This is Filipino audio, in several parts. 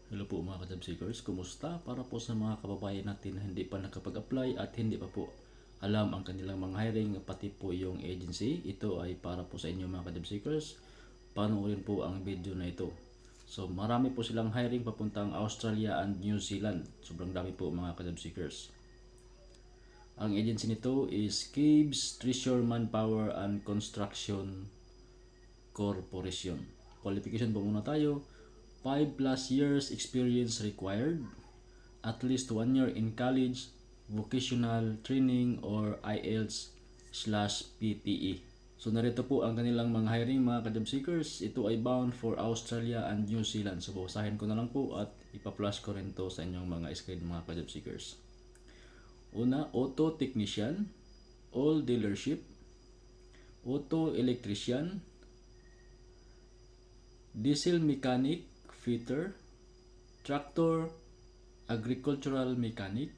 Hello po mga ka-job seekers, kumusta? Para po sa mga kababayan natin na hindi pa nakapag-apply at hindi pa po alam ang kanilang mga hiring pati po yung agency, ito ay para po sa inyo mga ka-job seekers. Panoorin po ang video na ito. So marami po silang hiring papuntang Australia and New Zealand. Sobrang dami po mga ka-job seekers. Ang agency nito is Caves Treasure Manpower and Construction Corporation. Qualification po muna tayo. 5+ years experience required, at least 1 year in college, vocational training or IELTS/PTE. So narito po ang kanilang mga hiring mga ka-job seekers. Ito ay bound for Australia and New Zealand. So basahin ko na lang po at ipa-flash ko rin to sa inyong mga screen mga ka-job seekers. Una, auto technician, all dealership, auto electrician, diesel mechanic, fitter, tractor, agricultural mechanic,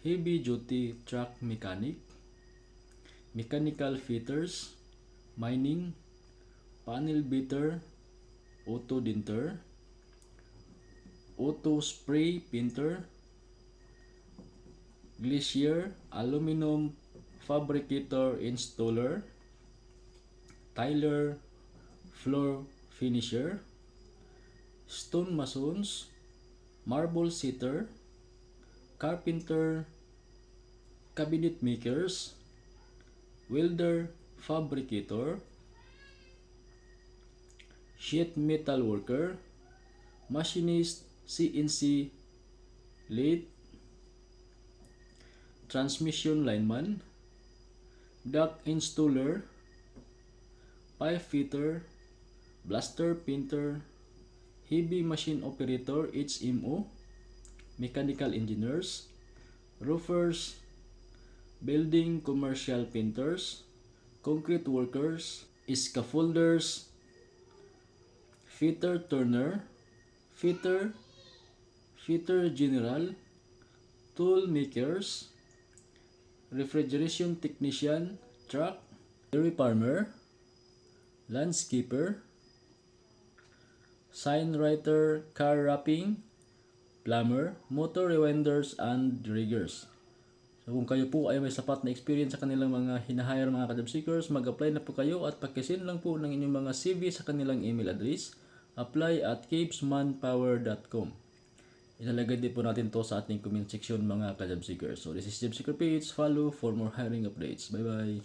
heavy duty truck mechanic, mechanical fitters, mining, panel beater, auto dinter, auto spray painter, glacier, aluminum fabricator installer, tiler, floor finisher, stone masons, marble sitter, carpenter, cabinet makers, welder fabricator, sheet metal worker, machinist, CNC lathe, transmission lineman, duct installer, pipe fitter, blaster painter, heavy machine operator HMO, mechanical engineers, roofers, building commercial painters, concrete workers, scaffolders, fitter turner, fitter general, tool makers, refrigeration technician, truck, dairy farmer, landscaper, sign writer, car wrapping, plumber, motor rewinders, and riggers. So kung kayo po ay may sapat na experience sa kanilang mga hinahire mga ka-job seekers, mag-apply na po kayo at pakisend lang po ng inyong mga CV sa kanilang email address, apply@cavesmanpower.com. Ilalagay din po natin to sa ating comment section mga ka-job seekers. So this is Job Seeker Page. Follow for more hiring updates. Bye bye!